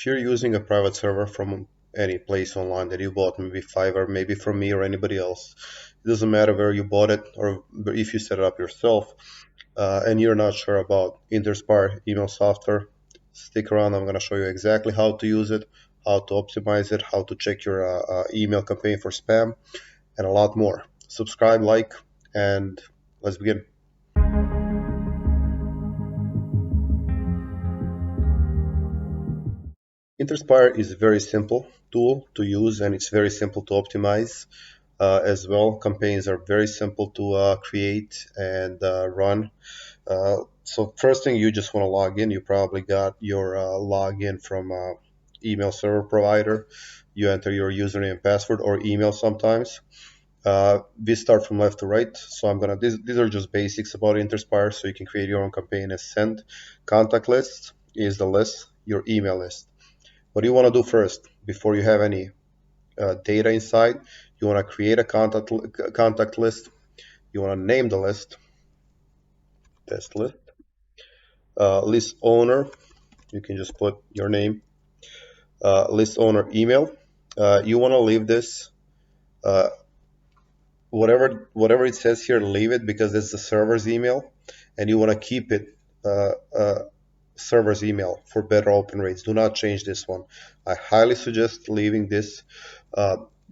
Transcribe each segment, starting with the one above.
if you're using a private server from any place online that you bought, maybe Fiverr, maybe from me or anybody else, it doesn't matter where you bought it or if you set it up yourself, and you're not sure about Interspire email software, stick around. I'm going to show you exactly how to use it, how to optimize it, how to check your email campaign for spam, and a lot more. Subscribe, like, and let's begin. Interspire is a very simple tool to use, and it's very simple to optimize as well. Campaigns are very simple to create and run. So first thing, you just want to log in. You probably got your login from email server provider. You enter your username and password or email sometimes. We start from left to right. So these are just basics about Interspire. So you can create your own campaign as send. Contact list is the list, your email list. What do you want to do first before you have any data inside? You want to create a contact list. You want to name the list, test list. List owner, you can just put your name. List owner email. You want to leave this uh, whatever it says here, leave it because it's the server's email, and you want to keep it server's email for better open rates. Do not change this one. I highly suggest leaving this.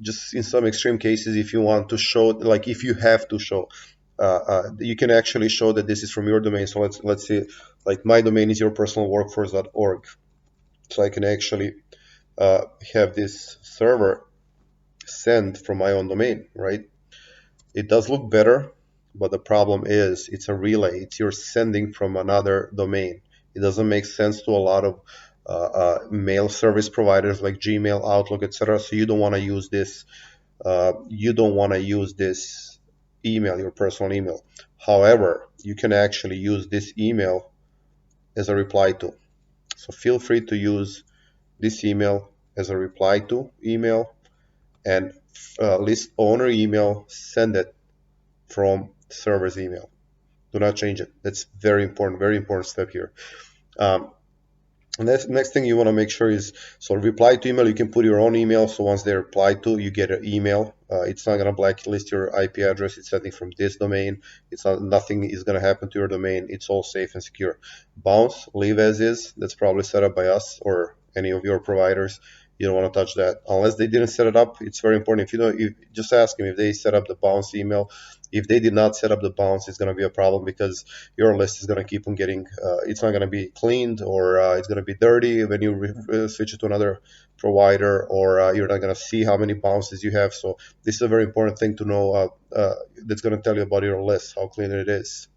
Just in some extreme cases, if you want to show, like if you have to show, you can actually show that this is from your domain. So let's see, like my domain is yourpersonalworkforce.org. So I can actually have this server send from my own domain, right? It does look better, but the problem is it's a relay. It's you're sending from another domain. It doesn't make sense to a lot of mail service providers like Gmail, Outlook, etc. So you don't want to use this. You don't want to use this email, your personal email. However, you can actually use this email as a reply to. So feel free to use this email as a reply to email, and list owner email, send it from server's email. Do not change it. That's very important step here. Next thing you want to make sure is, so reply to email, you can put your own email. So once they reply to, you get an email. It's not going to blacklist your IP address. It's sending from this domain. It's not, nothing is going to happen to your domain. It's all safe and secure. Bounce, leave as is. That's probably set up by us or any of your providers. You don't want to touch that unless they didn't set it up. It's very important. If you know, just ask them if they set up the bounce email. If they did not set up the bounce, it's going to be a problem because your list is going to keep on getting, it's not going to be cleaned, or it's going to be dirty when you switch it to another provider, or you're not going to see how many bounces you have. So this is a very important thing to know. That's going to tell you about your list, how clean it is.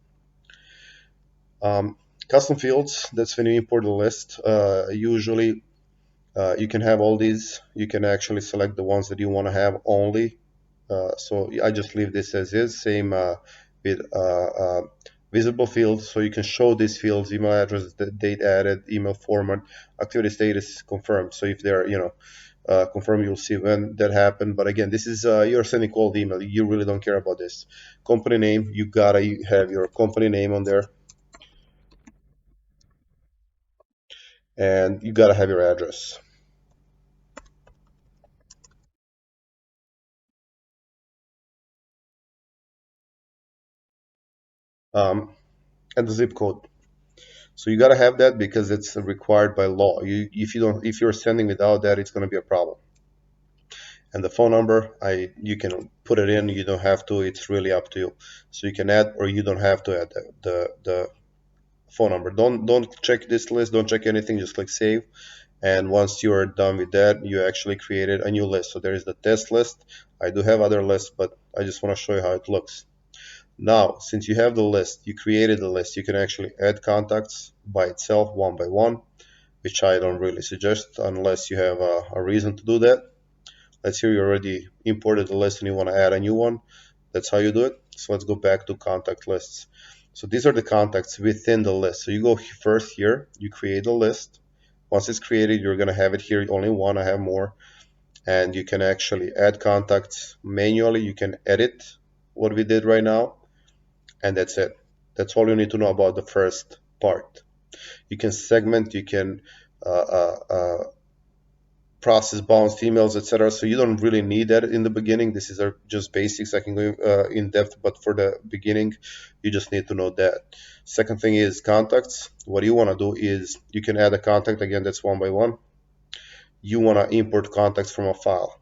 Custom fields, that's when you import the list. Usually you can have all these. You can actually select the ones that you want to have only. So I just leave this as is, same with visible fields. So you can show these fields: email address, the date added, email format, activity status confirmed. So if they're, confirmed, you'll see when that happened. But again, this is you're sending cold email. You really don't care about this. Company name, you gotta have your company name on there, and you gotta have your address. Um, and the zip code. So you got to have that because it's required by law. If you're sending without that, it's going to be a problem. And the phone number, you can put it in. You don't have to. It's really up to you. So you can add, or you don't have to add the phone number. Don't check this list. Don't check anything. Just click save. And once you're done with that, you actually created a new list. So there is the test list. I do have other lists, but I just want to show you how it looks. Now, since you have the list, you created the list, you can actually add contacts by itself, one by one, which I don't really suggest unless you have a reason to do that. Let's say you already imported the list and you want to add a new one. That's how you do it. So let's go back to contact lists. So these are the contacts within the list. So you go first here, you create a list. Once it's created, you're going to have it here, only one. I have more. And you can actually add contacts manually. You can edit what we did right now. And that's it. That's all you need to know about the first part. You can segment, you can process bounced emails, etc. So you don't really need that in the beginning. This is just basics. I can go in depth, but for the beginning, you just need to know that. Second thing is contacts. What you want to do is you can add a contact. Again, that's one by one. You want to import contacts from a file.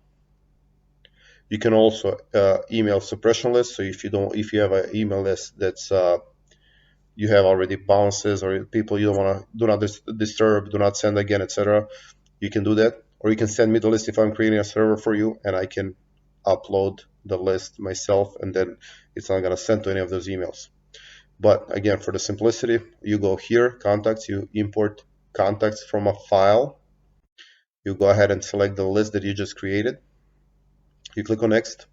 You can also email suppression list. So if you have an email list that's you have already bounces or people you don't want to do not disturb, do not send again, etc. You can do that, or you can send me the list if I'm creating a server for you, and I can upload the list myself, and then it's not going to send to any of those emails. But again, for the simplicity, you go here, contacts, you import contacts from a file. You go ahead and select the list that you just created. You click on next.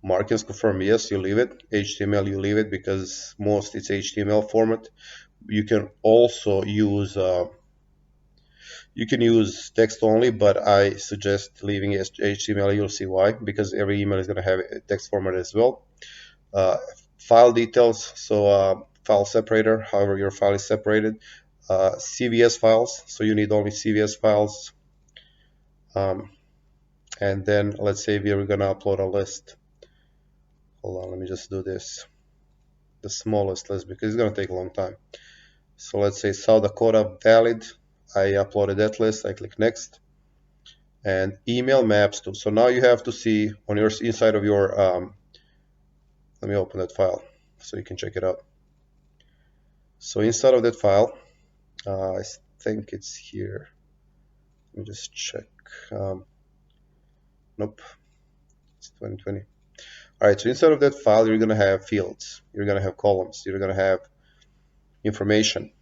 Markings confirm yes, you leave it. HTML, you leave it because most it's HTML format. You can also use text only, but I suggest leaving HTML. You'll see why, because every email is going to have a text format as well. File details, so file separator, however your file is separated. CVS files, so you need only CVS files. And then let's say we are going to upload a list. Hold on, let me just do this. The smallest list, because it's going to take a long time. So let's say South Dakota valid. I uploaded that list. I click next. And email maps to. So now you have to see on your inside of your. Let me open that file so you can check it out. So inside of that file, I think it's here. Let me just check. Nope, it's 2020. All right, so inside of that file, you're going to have fields. You're going to have columns. You're going to have information.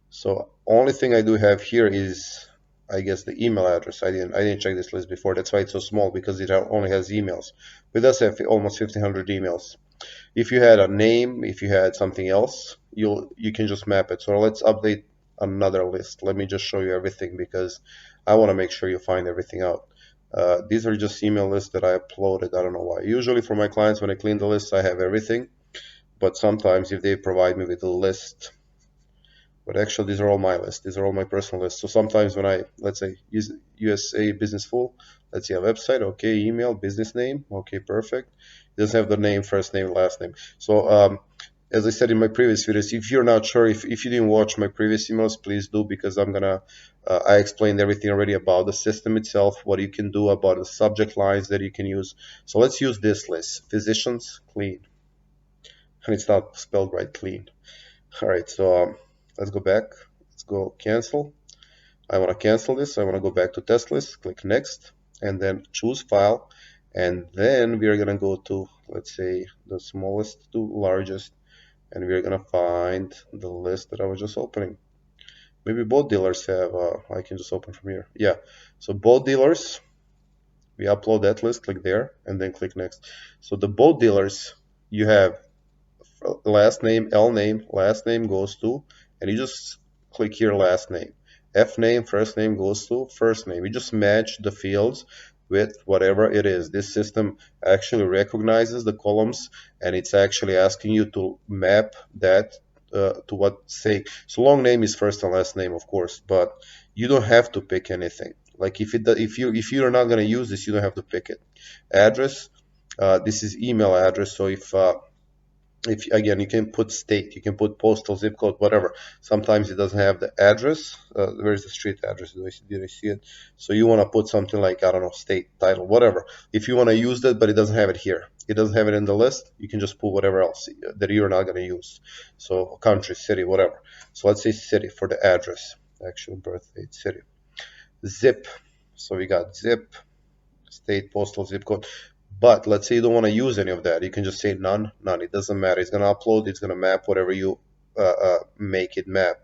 So only thing I do have here is, I guess, the email address. I didn't check this list before. That's why it's so small, because it only has emails. But it does have almost 1,500 emails. If you had a name, if you had something else, you can just map it. So let's update another list. Let me just show you everything, because I want to make sure you find everything out. These are just email lists that I uploaded. I don't know why. Usually for my clients, when I clean the list, I have everything. But sometimes if they provide me with a list, but actually these are all my lists. These are all my personal lists. So sometimes when I, let's say, use USA Business Full, let's see a website, okay, email, business name, okay, perfect. It doesn't have the name, first name, last name. So as I said in my previous videos, if you're not sure, if you didn't watch my previous emails, please do, because I explained everything already about the system itself, what you can do about the subject lines that you can use. So let's use this list, physicians, clean. And it's not spelled right, clean. All right, so let's go back. Let's go cancel. I want to cancel this. I want to go back to test list, click next, and then choose file. And then we are going to go to, let's say, the smallest to largest, and we're going to find the list that I was just opening. Maybe both dealers have, I can just open from here. Yeah, so both dealers, we upload that list, click there, and then click next. So the both dealers, you have last name, L name, last name goes to, and you just click here last name. F name, first name goes to first name. You just match the fields with whatever it is. This system actually recognizes the columns, and it's actually asking you to map that to what say. So long name is first and last name, of course, but you don't have to pick anything. Like if you're not going to use this, you don't have to pick it. Address, this is email address. So if again, you can put state, you can put postal, zip code, whatever. Sometimes it doesn't have the address. Where's the street address? Did I see it? So you want to put something like, I don't know, state, title, whatever. If you want to use that, but it doesn't have it here, it doesn't have it in the list, you can just put whatever else that you're not going to use. So country, city, whatever. So let's say city for the address, actual birth date, city. Zip, so we got zip, state, postal, zip code. But let's say you don't want to use any of that. You can just say none, none. It doesn't matter. It's going to upload. It's going to map whatever you make it map.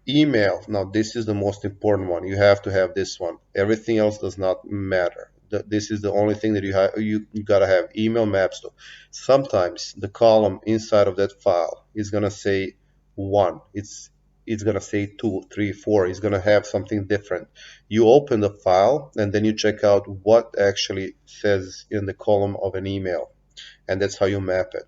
Email. Now, this is the most important one. You have to have this one. Everything else does not matter. This is the only thing that you got to have. Email maps to. Sometimes the column inside of that file is going to say 1. It's going to say 2, 3, 4. It's going to have something different. You open the file and then you check out what actually says in the column of an email, and that's how you map it.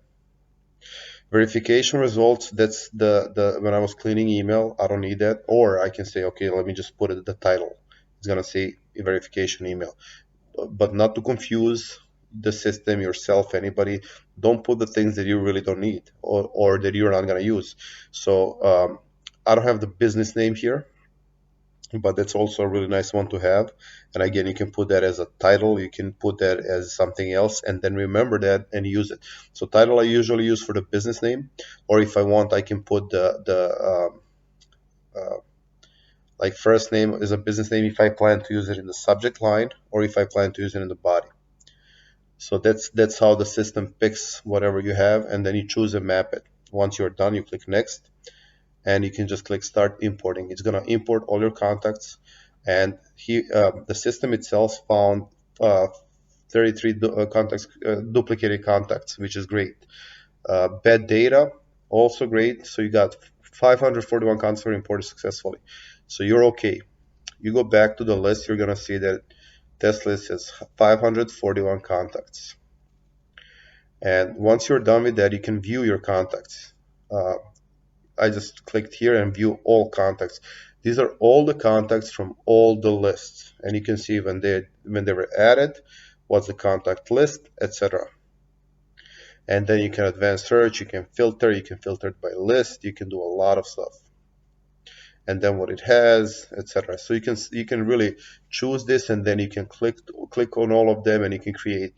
Verification results, that's the when I was cleaning email, I don't need that. Or I can say, okay, let me just put it the title. It's gonna say verification email. But not to confuse the system, yourself, anybody. Don't put the things that you really don't need, or that you're not gonna use. So I don't have the business name here, but that's also a really nice one to have. And again, you can put that as a title, you can put that as something else, and then remember that and use it. So title I usually use for the business name, or if I want, I can put the uh, like first name is a business name if I plan to use it in the subject line, or if I plan to use it in the body. So that's how the system picks whatever you have, and then you choose and map it. Once you're done, you click next, and you can just click start importing. It's going to import all your contacts, and the system itself found uh, 33 contacts, duplicated contacts, which is great. Bad data, also great. So you got 541 contacts were imported successfully. So you're okay. You go back to the list, you're going to see that this list has 541 contacts. And once you're done with that, you can view your contacts. Uh, I just clicked here and view all contacts. These are all the contacts from all the lists, and you can see when they were added, what's the contact list, etc. And then you can advanced search, you can filter it by list, you can do a lot of stuff. And then what it has, etc. So you can really choose this, and then you can click on all of them, and you can create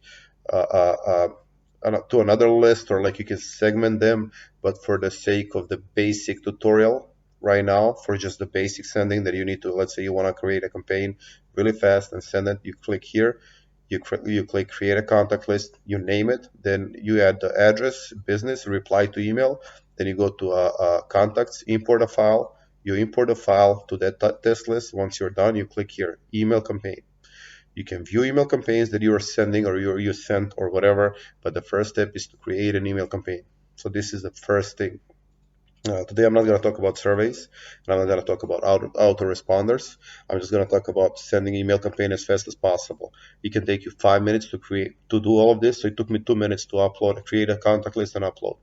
to another list, or like you can segment them. But for the sake of the basic tutorial right now, for just the basic sending that you need to, let's say you want to create a campaign really fast and send it, you click here, you click create a contact list, you name it, then you add the address, business, reply to email, then you go to contacts, import a file, you import a file to that test list. Once you're done, you click here, email campaign. You can view email campaigns that you are sending, or you sent, or whatever, but the first step is to create an email campaign. So this is the first thing. Today I'm not going to talk about surveys, and I'm not going to talk about autoresponders. I'm just going to talk about sending email campaign as fast as possible. It can take you 5 minutes to do all of this. So it took me 2 minutes to upload, create a contact list and upload.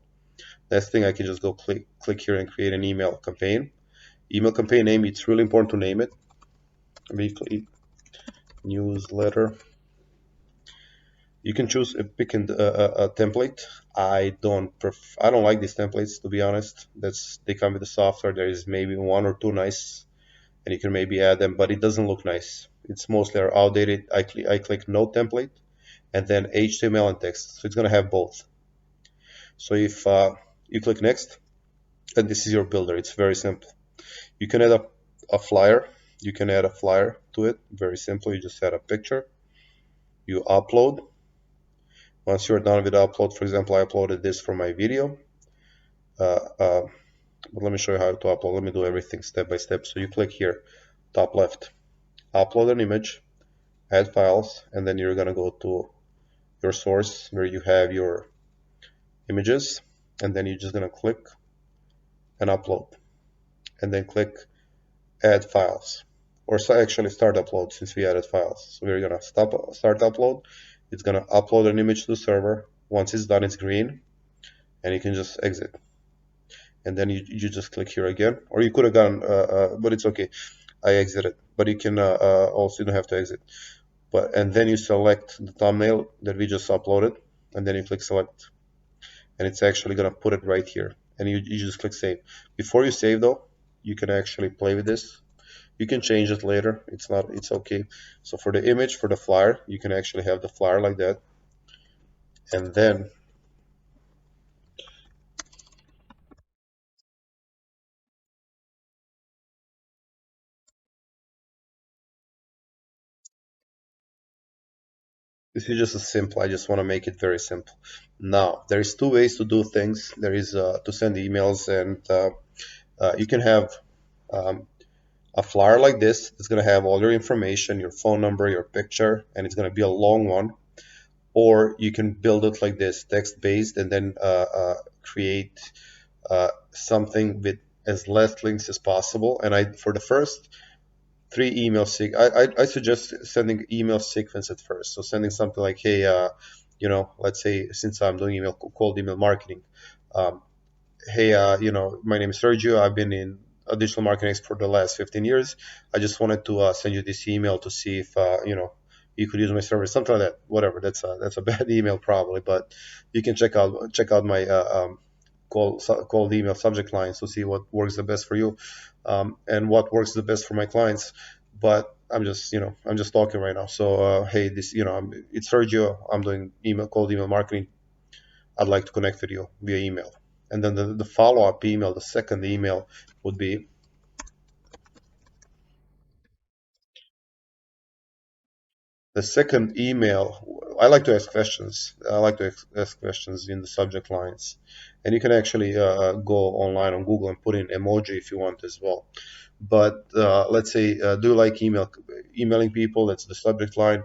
Next thing, I can just go click here and create an email campaign. Email campaign name, it's really important to name it. Weekly newsletter. You can choose a template. I don't like these templates, to be honest. They come with the software. There is maybe one or two nice, and you can maybe add them, but it doesn't look nice. It's mostly outdated. I click no template, and then HTML and text. So it's gonna have both. So if you click next, and this is your builder. It's very simple. You can add a flyer. You can add a flyer to it. Very simple. You just add a picture. You upload. Once you're done with the upload, for example, I uploaded this for my video. But let me show you how to upload. Let me do everything step by step. So you click here, top left, upload an image, add files, and then you're gonna go to your source where you have your images, and then you're just gonna click and upload, and then click add files, or actually start upload, since we added files. So we're gonna start upload. It's gonna upload an image to the server. Once it's done, it's green, and you can just exit. And then you just click here again, or you could have gone, but it's okay. I exited, but you can also, you don't have to exit. And then you select the thumbnail that we just uploaded, and then you click select, and it's actually gonna put it right here. And you just click save. Before you save though, you can actually play with this. You can change it later. It's okay. So for the image, for the flyer, you can actually have the flyer like that, and then this is just a simple. I just want to make it very simple. Now, there is two ways to do things. There is to send emails, and you can have um, a flyer like this. It's going to have all your information, your phone number, your picture, and it's going to be a long one. Or you can build it like this, text-based, and then create something with as less links as possible. And for the first three email I suggest sending email sequence at first. So sending something like, hey, let's say, since I'm doing cold email marketing, um, hey, my name is Sergio. I've been in digital marketing for the last 15 years. I just wanted to send you this email to see if you could use my service, something like that. Whatever. That's a bad email probably, but you can check out my cold email subject lines to see what works the best for you, and what works the best for my clients. But I'm just talking right now. So hey, it's Sergio. I'm doing cold email marketing. I'd like to connect with you via email. And then the follow-up email, the second email would be the second email. I like to ask questions. I like to ask questions in the subject lines. And you can actually go online on Google and put in emoji if you want as well. But let's say, do you like emailing people? That's the subject line.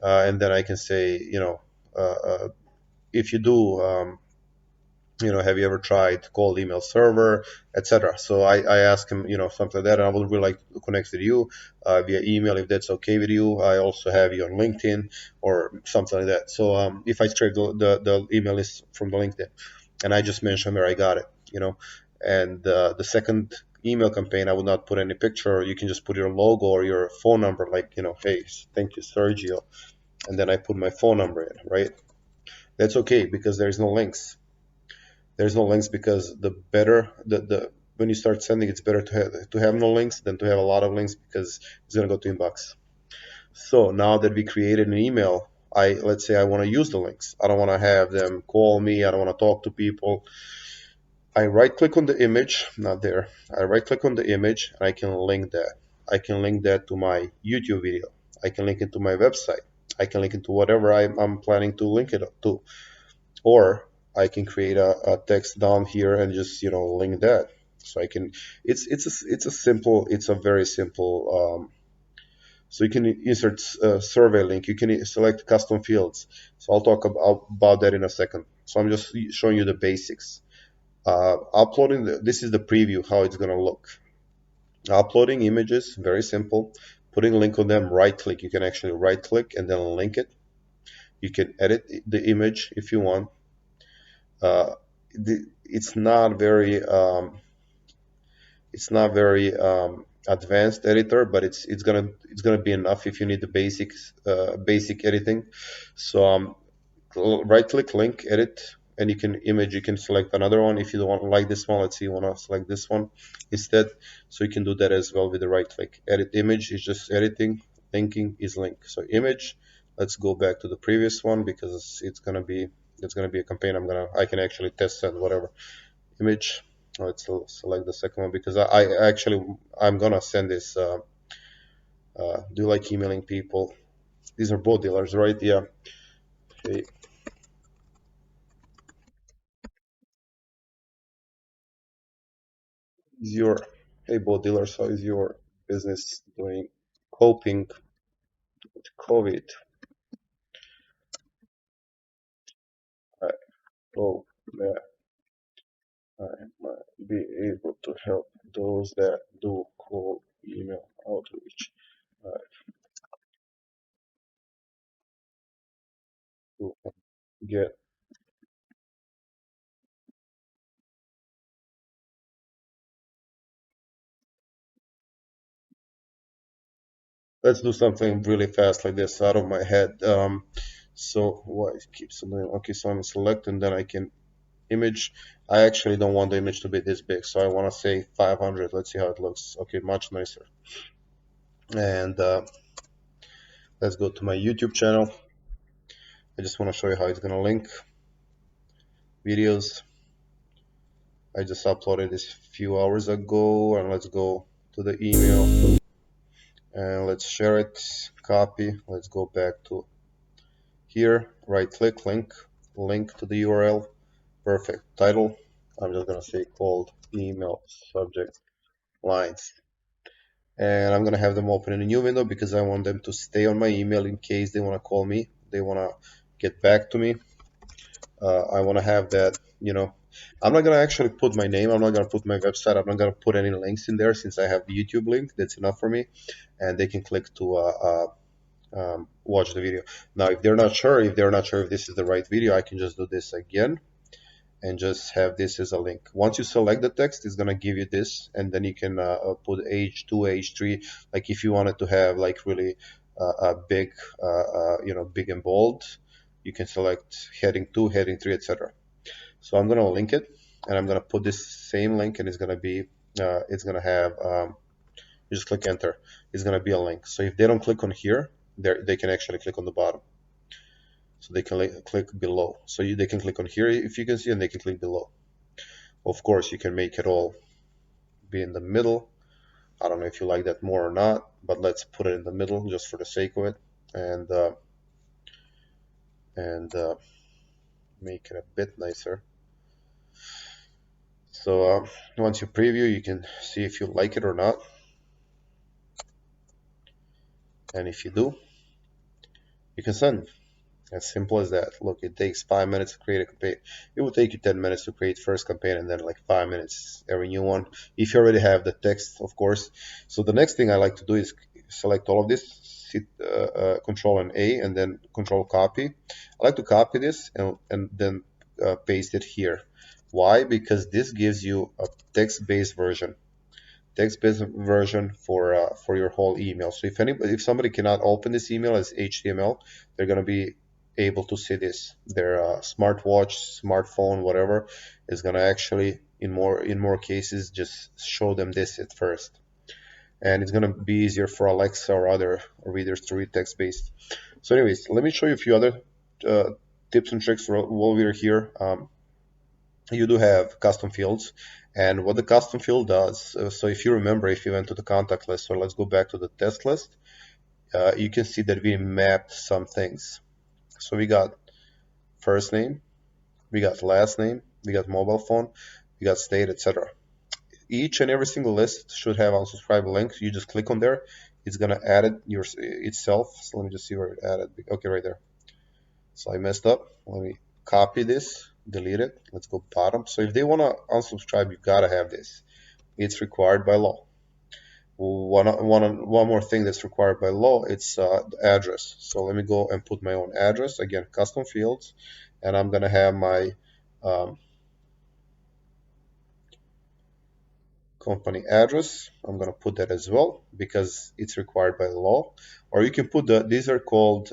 And then I can say, if you do, have you ever tried cold email server, etc. So I ask him, something like that, and I would really like to connect with you via email if that's okay with you. I also have you on LinkedIn or something like that. So if I check the email list from the LinkedIn, and I just mention where I got it, and the second email campaign, I would not put any picture. You can just put your logo or your phone number, like, hey, thank you, Sergio, and then I put my phone number in, right? That's okay because there's no links because the better the when you start sending, it's better to have no links than to have a lot of links because it's going to go to inbox. So now that we created an email, let's say I want to use the links. I don't want to have them call me. I don't want to talk to people. I right click on the image, not there. I right click on the image and I can link that. I can link that to my YouTube video. I can link it to my website. I can link it to whatever I'm planning to link it to, or I can create a text down here and just link that. So I can. It's a very simple. So you can insert a survey link. You can select custom fields. So I'll talk about that in a second. So I'm just showing you the basics. Uploading. This is the preview how it's gonna look. Uploading images, very simple. Putting a link on them. Right click. You can actually right click and then link it. You can edit the image if you want. uh, it's not very advanced editor, but it's gonna be enough if you need the basic editing. So right click, link, edit, and you can select another one if you don't want like this one. Let's say you want to select this one instead. So you can do that as well with the right click. Edit image is just editing, linking is link. So image, let's go back to the previous one because it's gonna be a campaign. I can actually test and whatever. Image, let's select the second one because I'm gonna send this. Do you like emailing people? These are both dealers, right? Yeah. Hey, is your hey boat dealers, how is your business doing? Coping with COVID? I hope that I might be able to help those that do cold email outreach. I to get. Let's do something really fast like this out of my head. So why it keeps doing? Okay, so I'm selecting, then I can image. I actually don't want the image to be this big, so I want to say 500. Let's see how it looks. Okay, much nicer. And let's go to my YouTube channel. I just want to show you how it's gonna link videos. I just uploaded this a few hours ago, and let's go to the email and let's share it. Copy. Let's go back to here. Right click, link to the URL. Perfect. Title. I'm just gonna say cold email subject lines. And I'm gonna have them open in a new window because I want them to stay on my email in case they want to call me, they want to get back to me. I want to have that, I'm not gonna actually put my name, I'm not gonna put my website, I'm not gonna put any links in there since I have the YouTube link. That's enough for me, and they can click to watch the video. Now if they're not sure if this is the right video, I can just do this again, and just have this as a link. Once you select the text, it's gonna give you this, and then you can put H2, H3. Like if you wanted to have like really a big, big and bold, you can select heading 2, heading 3, etc. So I'm gonna link it, and I'm gonna put this same link, and it's gonna have, you just click enter. It's gonna be a link. So if they don't click on here, they can actually click on the bottom. So they can click below. So they can click on here if you can see, and they can click below. Of course, you can make it all be in the middle. I don't know if you like that more or not, but let's put it in the middle just for the sake of it, and make it a bit nicer. So once you preview, you can see if you like it or not, and if you do, you can send. As simple as that. Look, it takes 5 minutes to create a campaign. It will take you 10 minutes to create first campaign, and then like 5 minutes every new one. If you already have the text, of course. So the next thing I like to do is select all of this, hit Control and A, and then Control Copy. I like to copy this and then paste it here. Why? Because this gives you a text-based version for your whole email. So if somebody cannot open this email as HTML, they're going to be able to see this. Their smartwatch, smartphone, whatever, is going to actually in more cases just show them this at first, and it's going to be easier for Alexa or other readers to read text based. So anyways, let me show you a few other tips and tricks while we're here. You do have custom fields, and what the custom field does, so if you remember, if you went to the contact list, so let's go back to the test list, you can see that we mapped some things. So we got first name, we got last name, we got mobile phone, we got state, etc. Each and every single list should have unsubscribe links. You just click on there, it's gonna add it itself. So let me just see where it added. Okay, right there. So I messed up. Let me copy this, delete it. Let's go bottom. So if they want to unsubscribe, you gotta have this. It's required by law. One more thing that's required by law, it's the address. So let me go and put my own address. Again, custom fields, and I'm gonna have my company address. I'm gonna put that as well because it's required by law. Or you can put these are called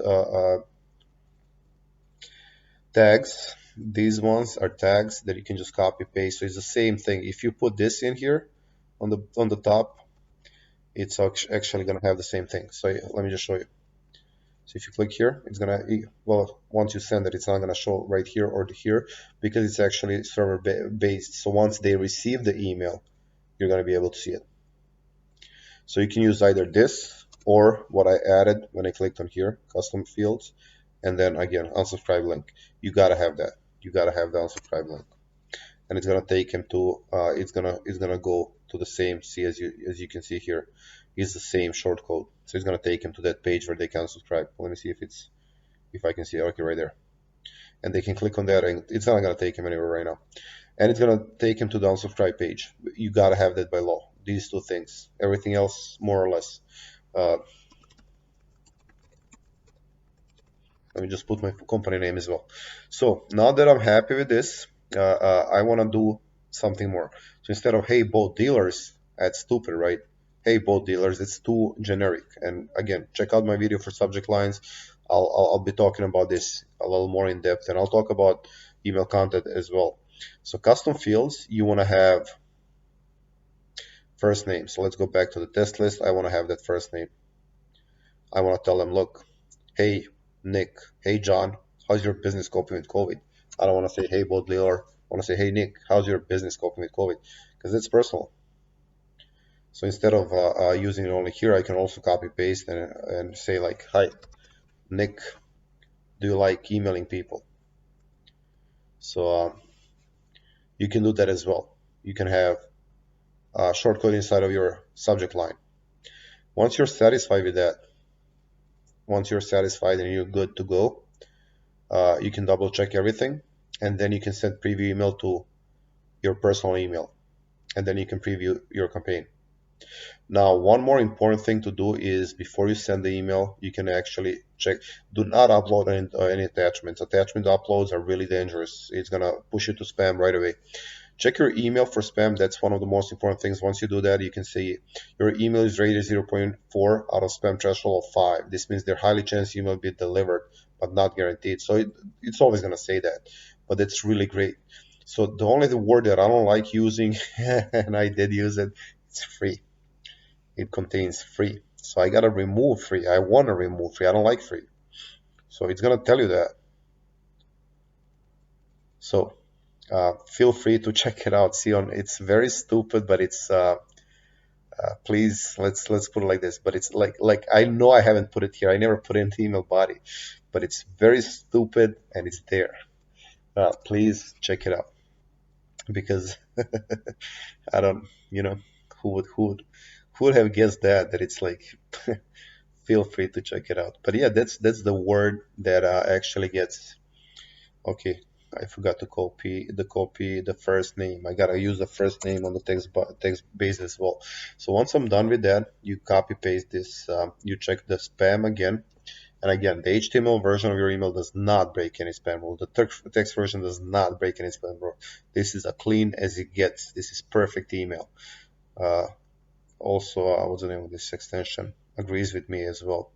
tags. These ones are tags that you can just copy paste. So it's the same thing. If you put this in here on the top, it's actually going to have the same thing. So let me just show you. So if you click here, it's going to, well, once you send it, it's not going to show right here or here because it's actually server based. So once they receive the email, you're going to be able to see it. So you can use either this or what I added when I clicked on here, custom fields, and then again, unsubscribe link. You got to have that. You got to have the unsubscribe link. And it's gonna take him to it's gonna go to the same, see, as you can see here, is the same short code. So it's gonna take him to that page where they can subscribe. Let me see if I can see it. Okay, right there. And they can click on that, and it's not gonna take him anywhere right now. And it's gonna take him to the unsubscribe page. You gotta have that by law. These two things. Everything else, more or less. Let me just put my company name as well. So now that I'm happy with this, I want to do something more. So instead of hey boat dealers, that's stupid, right? Hey boat dealers, it's too generic. And again, check out my video for subject lines. I'll be talking about this a little more in depth, and I'll talk about email content as well. So custom fields, you want to have first name. So let's go back to the test list. I want to have that first name. I want to tell them, look, hey Nick, hey John, how's your business coping with COVID? I don't want to say hey boat dealer. I want to say hey Nick, how's your business coping with COVID? Because it's personal. So instead of using it only here, I can also copy paste and say like, hi Nick, do you like emailing people? So you can do that as well. You can have a shortcode inside of your subject line. Once you're satisfied with that, once you're satisfied and you're good to go, you can double check everything, and then you can send preview email to your personal email, and then you can preview your campaign. Now, one more important thing to do is before you send the email, you can actually check. Do not upload any attachments. Attachment uploads are really dangerous. It's gonna push you to spam right away. Check your email for spam. That's one of the most important things. Once you do that, you can see your email is rated 0.4 out of spam threshold of 5. This means there's highly chance email will be delivered, but not guaranteed. So it's always going to say that, but it's really great. So the only word that I don't like using, and I did use it, it's free. It contains free. So I got to remove free. I want to remove free. I don't like free. So it's going to tell you that. So feel free to check it out. See on it's very stupid, but it's please let's put it like this. But it's like I know I haven't put it here. I never put it in the email body, but it's very stupid and it's there. Please check it out because I don't, who would have guessed that it's like feel free to check it out. But yeah, that's the word that actually gets okay. I forgot to copy the first name. I gotta use the first name on the text base as well. So once I'm done with that, you copy paste this. You check the spam again, and again, the HTML version of your email does not break any spam rule. The text version does not break any spam rule. This is as clean as it gets. This is perfect email. Uh, Also, what's the name of this extension? Agrees with me as well.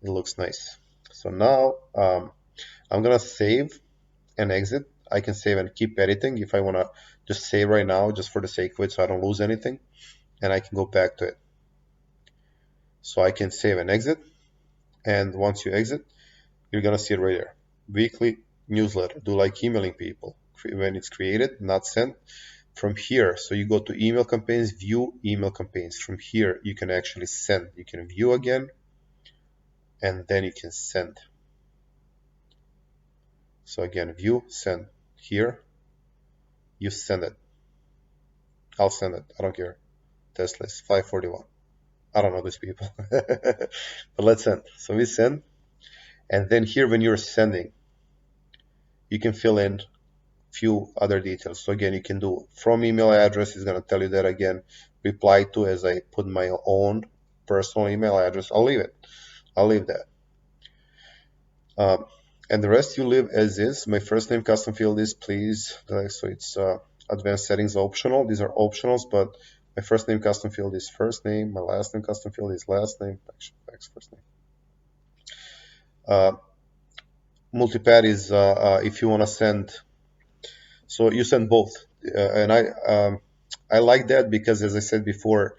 It looks nice. So now I'm gonna save and exit. I can save and keep editing if I want to just save right now just for the sake of it so I don't lose anything, and I can go back to it. So I can save and exit, and once you exit, you're going to see it right there. Weekly newsletter. Do like emailing people when it's created, not sent. From here, so you go to email campaigns, view email campaigns. From here, you can actually send. You can view again, and then you can send. So again, view, send. Here, you send it. I'll send it. I don't care. Test list 541. I don't know these people. But let's send. So we send. And then here when you're sending, you can fill in few other details. So again, you can do from email address is going to tell you that again. Reply to as I put my own personal email address. I'll leave it. I'll leave that. And the rest you leave as is. My first name custom field is please. So it's advanced settings optional. These are optionals, but my first name custom field is first name. My last name custom field is last name. First name. Multipad is if you want to send. So you send both, and I like that because as I said before,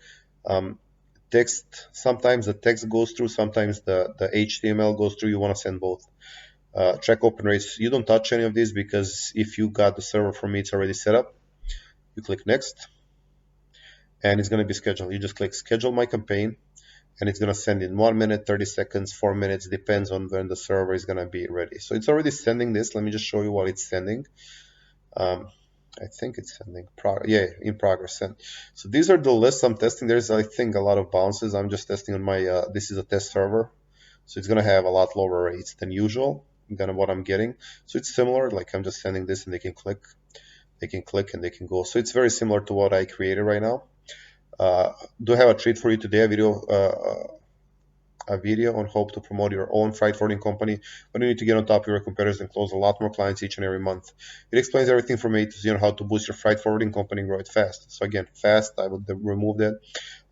text sometimes the text goes through, sometimes the HTML goes through. You want to send both. Track open rates. You don't touch any of these because if you got the server from me, it's already set up. You click next, and it's going to be scheduled. You just click schedule my campaign, and it's going to send in 1 minute, 30 seconds, 4 minutes, depends on when the server is going to be ready. So it's already sending this. Let me just show you what it's sending. I think it's sending, in progress. Send. So these are the lists I'm testing. There's, I think, a lot of bounces. I'm just testing on my, this is a test server. So it's going to have a lot lower rates than usual, than what I'm getting. So it's similar, like I'm just sending this and they can click and they can go. So it's very similar to what I created right now. Do have a treat for you today, a video on how to promote your own freight forwarding company when you need to get on top of your competitors and close a lot more clients each and every month. It explains everything from A to Z on how to boost your freight forwarding company and grow it fast. So again, fast, I would remove that.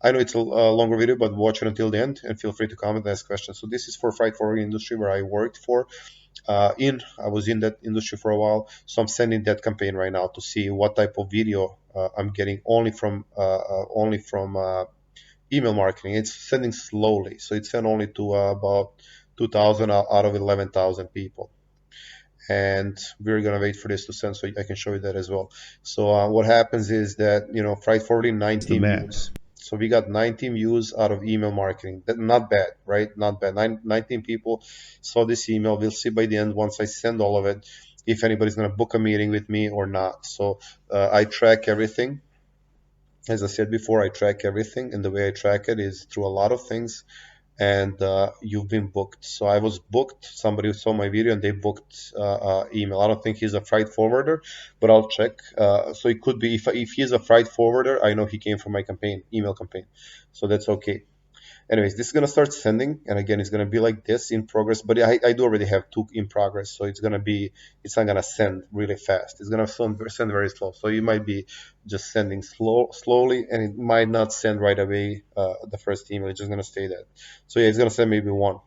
I know it's a longer video, but watch it until the end and feel free to comment and ask questions. So this is for freight forwarding industry where I worked for. I was in that industry for a while, so I'm sending that campaign right now to see what type of video I'm getting only from email marketing. It's sending slowly, so it's sent only to about 2,000 out of 11,000 people. And we're gonna wait for this to send, so I can show you that as well. So what happens is that freight forwarding 19 views. So we got 19 views out of email marketing. That not bad, right? Not bad. 19 people saw this email. We'll see by the end once I send all of it if anybody's gonna book a meeting with me or not. So I track everything. As I said before, I track everything, and the way I track it is through a lot of things. and you've been booked. So I was booked. Somebody saw my video and they booked email. I don't think he's a freight forwarder, but I'll check. So it could be if he's a freight forwarder, I know he came from my campaign, email campaign. So that's okay. Anyways, this is gonna start sending, and again, it's gonna be like this in progress. But I do already have two in progress, so it's not gonna send really fast. It's gonna send very slow. So you might be just sending slowly, and it might not send right away. The first email, it's just gonna stay there. So yeah, it's gonna send maybe one.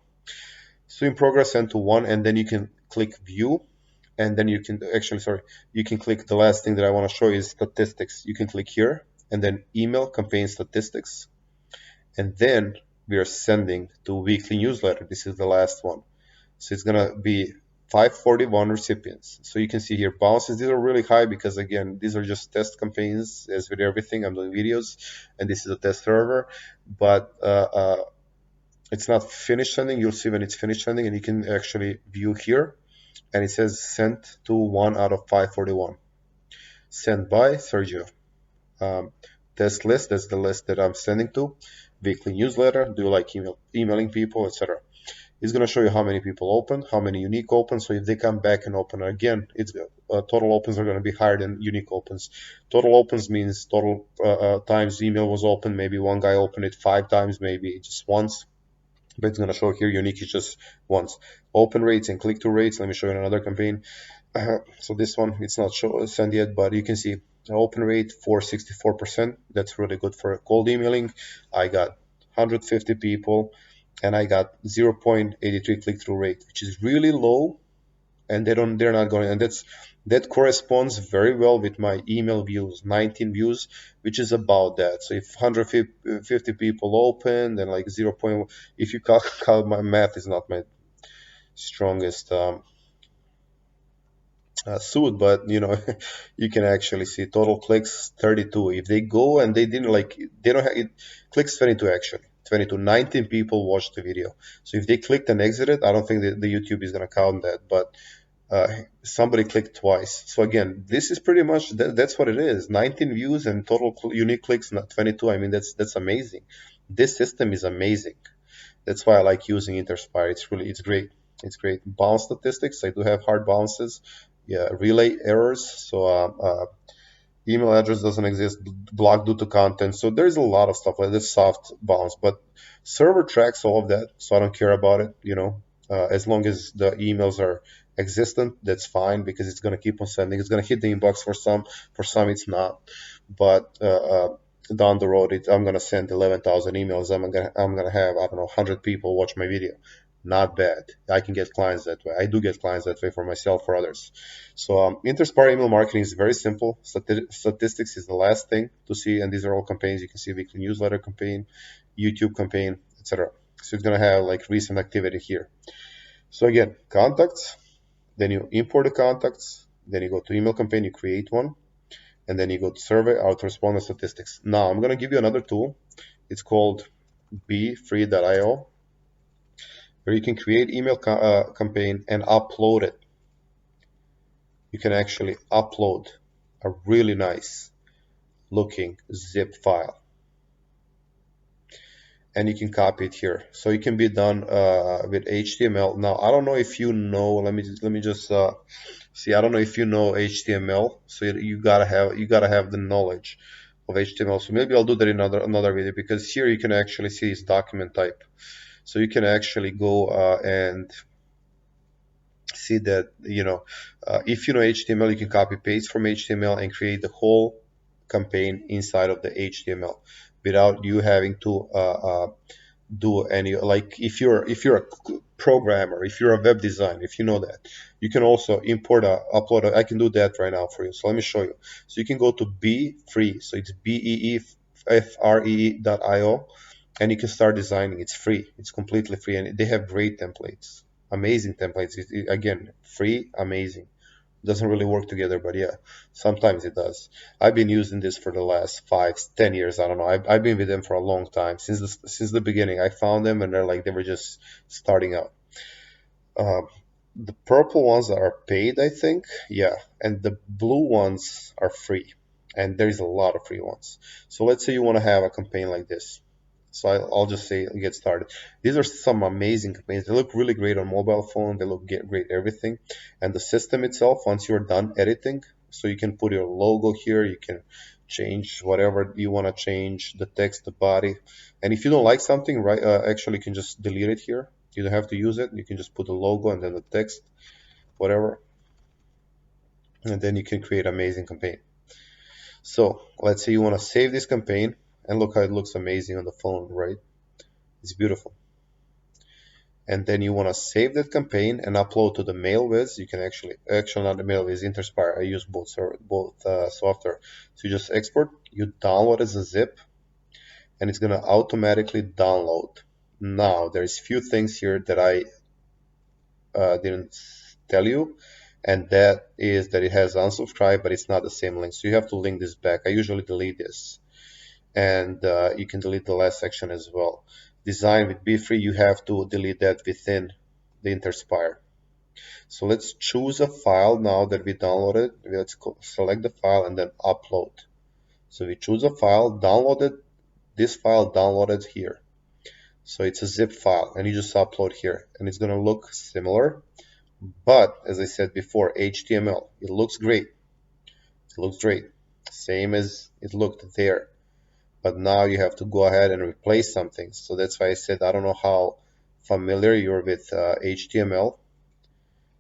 So in progress, send to one, and then you can click view, and then you can actually, sorry, you can click the last thing that I want to show is statistics. You can click here, and then email campaign statistics, and then we are sending to weekly newsletter. This is the last one. So it's gonna be 541 recipients. So you can see here bounces. These are really high because again, these are just test campaigns. As with everything, I'm doing videos, and this is a test server. But it's not finished sending. You'll see when it's finished sending, and you can actually view here, and it says sent to 1 out of 541. Sent by Sergio. Um, test list. That's the list that I'm sending to. Weekly newsletter. Do you like emailing people, etc. It's going to show you how many people open, how many unique opens. So if they come back and open again, it's total opens are going to be higher than unique opens. Total opens means total times email was opened. Maybe one guy opened it 5 times, maybe just once. But it's going to show here unique is just once. Open rates and click-through rates. Let me show you another campaign. So this one, it's not sent yet, but you can see open rate for 64%. That's really good for cold emailing. I got 150 people and I got 0.83 click-through rate, which is really low, and they're not going, and that corresponds very well with my email views, 19 views, which is about that. So if 150 people open, then like 0. If you calculate, my math is not my strongest suit, but you can actually see total clicks 32. If they go and they didn't like, they don't have it, clicks 22 actually. 22, 19 people watched the video. So if they clicked and exited, I don't think that the YouTube is going to count that, but uh, somebody clicked twice. So again, this is pretty much that's what it is. 19 views and total unique clicks, not 22. I mean, that's amazing. This system is amazing. That's why I like using Interspire. It's great. It's great. Bounce statistics. I do have hard bounces. Yeah, relay errors. So email address doesn't exist, blocked due to content. So there's a lot of stuff like this soft bounce, but server tracks all of that, so I don't care about it. As long as the emails are existent, that's fine because it's gonna keep on sending. It's gonna hit the inbox for some it's not, but down the road, I'm gonna send 11,000 emails. I'm gonna have, I don't know, 100 people watch my video. Not bad. I can get clients that way. I do get clients that way for myself, for others. So Interspire email marketing is very simple. Statistics is the last thing to see, and these are all campaigns. You can see weekly newsletter campaign, YouTube campaign, etc. So it's gonna have like recent activity here. So again, contacts. Then you import the contacts. Then you go to email campaign. You create one, and then you go to survey autoresponder statistics. Now I'm gonna give you another tool. It's called beefree.io, where you can create email campaign and upload it. You can actually upload a really nice looking zip file, and you can copy it here. So it can be done with HTML. Now I don't know if you know. Let me just see. I don't know if you know HTML. So you gotta have the knowledge of HTML. So maybe I'll do that in another video, because here you can actually see its document type. So you can actually go and see that if you know HTML, you can copy paste from HTML and create the whole campaign inside of the HTML without you having to do any, like, if you're a programmer, if you're a web designer, if you know that, you can also upload I can do that right now for you. So let me show you. So you can go to beefree, so it's beefree.io, and you can start designing. It's free, it's completely free, and they have great templates, amazing templates. Again, free, amazing. Doesn't really work together, but yeah, sometimes it does. I've been using this for the last 5, 10 years. I don't know. I've been with them for a long time, since the beginning. I found them, and they were just starting out. Um, the purple ones are paid, I think. Yeah, and the blue ones are free, and there's a lot of free ones. So let's say you want to have a campaign like this. So I'll just say get started. These are some amazing campaigns. They look really great on mobile phone. They look great everything. And the system itself, once you're done editing, so you can put your logo here. You can change whatever you want to change, the text, the body. And if you don't like something, right, actually you can just delete it here. You don't have to use it. You can just put the logo and then the text, whatever, and then you can create amazing campaign. So let's say you want to save this campaign, and look how it looks amazing on the phone, right? It's beautiful. And then you want to save that campaign and upload to the MailWiz. You can actually not the MailWiz, Interspire. I use both software. So you just export, you download as a zip, and it's gonna automatically download. Now there's few things here that I didn't tell you, and that is that it has unsubscribe, but it's not the same link. So you have to link this back. I usually delete this, and you can delete the last section as well. Design with beefree, you have to delete that within the Interspire. So let's choose a file now that we downloaded. Let's select the file and then upload. So we choose a file, downloaded, this file downloaded here. So it's a zip file and you just upload here and it's gonna look similar. But as I said before, HTML, it looks great. It looks great. Same as it looked there. But now you have to go ahead and replace something. So that's why I said I don't know how familiar you're with HTML.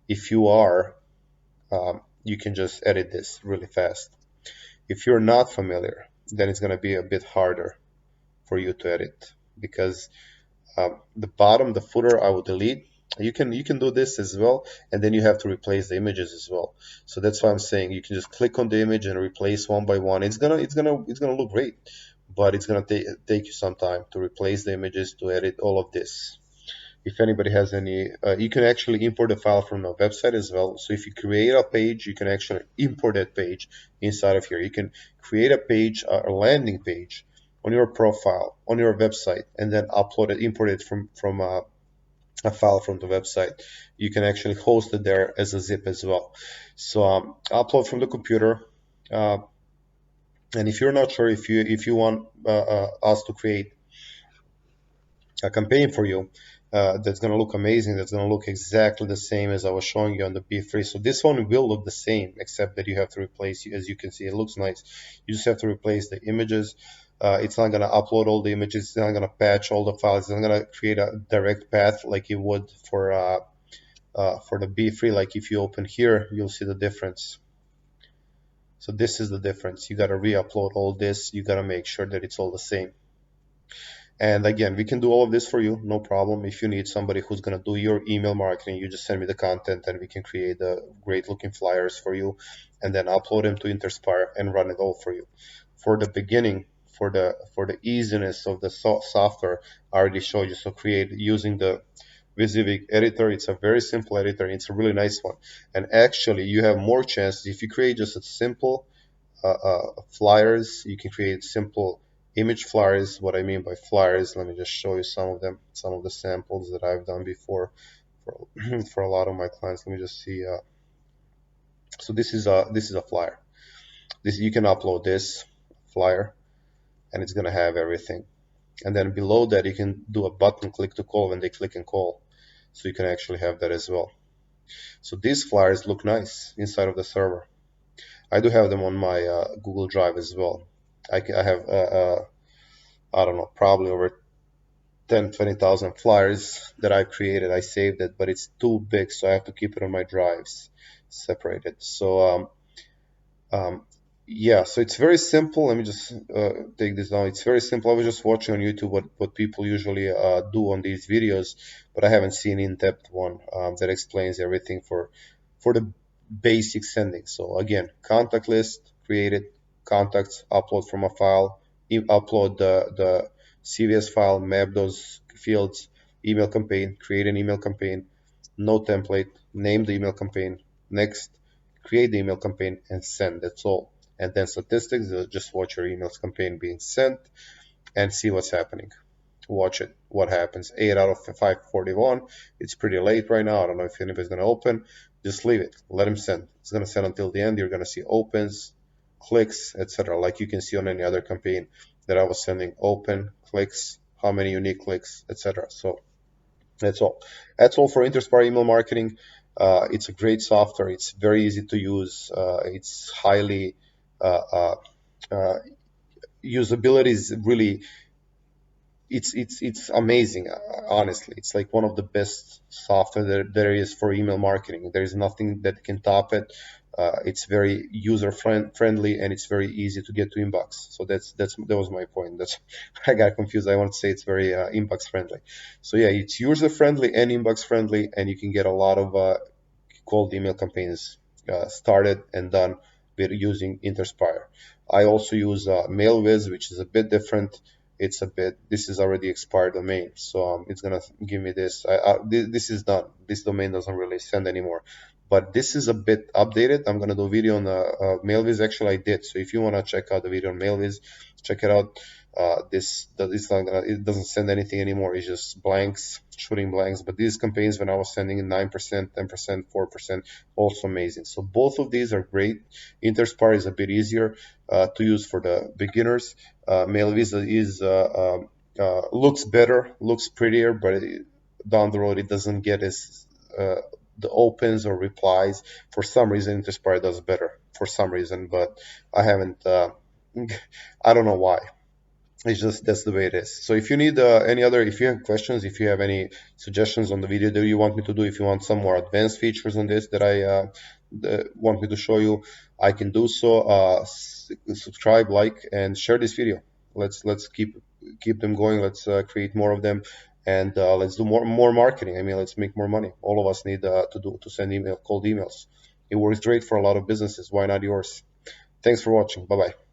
If you are, you can just edit this really fast. If you're not familiar, then it's going to be a bit harder for you to edit because the bottom, the footer, I will delete. You can do this as well, and then you have to replace the images as well. So that's why I'm saying you can just click on the image and replace one by one. It's gonna look great, but it's gonna take you some time to replace the images, to edit all of this. If anybody has any, you can actually import the file from the website as well. So if you create a page, you can actually import that page inside of here. You can create a page, a landing page on your profile, on your website, and then upload it, import it from a file from the website. You can actually host it there as a zip as well. So upload from the computer. Uh, and if you're not sure if you want us to create a campaign for you that's going to look amazing, that's going to look exactly the same as I was showing you on the beefree. So this one will look the same, except that you have to replace, as you can see, it looks nice. You just have to replace the images. It's not going to upload all the images. It's not going to patch all the files. It's not going to create a direct path like you would for the beefree. Like if you open here, you'll see the difference. So this is the difference. You got to re-upload all this. You got to make sure that it's all the same. And again, we can do all of this for you, no problem. If you need somebody who's going to do your email marketing, you just send me the content and we can create the great looking flyers for you and then upload them to Interspire and run it all for you. For the beginning, for the easiness of the software, I already showed you. So create using the Wysiwyg editor. It's a very simple editor. It's a really nice one. And actually, you have more chances if you create just a simple flyers. You can create simple image flyers. What I mean by flyers, let me just show you some of them, some of the samples that I've done before for, for a lot of my clients. Let me just see. So this is a flyer. This, you can upload this flyer and it's going to have everything. And then below that you can do a button click to call when they click and call. So you can actually have that as well. So these flyers look nice inside of the server. I do have them on my Google Drive as well. I have I don't know, probably over 10-20,000 flyers that I created. I saved it, but it's too big, so I have to keep it on my drives separated. So yeah, so it's very simple. Let me just take this down. It's very simple. I was just watching on YouTube what people usually do on these videos, but I haven't seen in-depth one that explains everything for the basic sending. So again, contact list, create it, contacts, upload from a file, upload the CVS file, map those fields, email campaign, create an email campaign, no template, name the email campaign, next, create the email campaign and send. That's all. And then statistics, just watch your emails campaign being sent and see what's happening. Watch it, what happens. 8 out of 541. It's pretty late right now. I don't know if anybody's going to open. Just leave it. Let him send. It's going to send until the end. You're going to see opens, clicks, etc. Like you can see on any other campaign that I was sending. Open, clicks, how many unique clicks, etc. So that's all. That's all for Interspire email marketing. It's a great software. It's very easy to use. It's highly uh, uh, uh, usability is really it's amazing. Honestly, it's like one of the best software that there is for email marketing. There is nothing that can top it. It's very friendly and it's very easy to get to inbox. So that was my point. That's I got confused. I want to say it's very inbox friendly. So yeah, it's user friendly and inbox friendly, and you can get a lot of cold email campaigns started and done with using Interspire. I also use MailWiz, which is a bit different. It's a bit, this is already expired domain, so it's gonna give me this. This is done. This domain doesn't really send anymore, but this is a bit updated. I'm gonna do a video on MailWiz. Actually, I did. So if you wanna check out the video on MailWiz, check it out. It's not gonna, it doesn't send anything anymore. It's just blanks, shooting blanks. But these campaigns, when I was sending in 9%, 10%, 4%, also amazing. So both of these are great. Interspire is a bit easier to use for the beginners. MailVisa is looks better, looks prettier, but down the road it doesn't get as the opens or replies. For some reason, Interspire does better for some reason, but I haven't. I don't know why. It's just that's the way it is. So if you need any other, if you have questions, if you have any suggestions on the video that you want me to do, if you want some more advanced features on this that I want me to show you, I can do so. Subscribe, like, and share this video. Let's keep them going. Let's create more of them, and let's do more marketing. I mean, let's make more money. All of us need to send cold emails. It works great for a lot of businesses. Why not yours? Thanks for watching. Bye bye.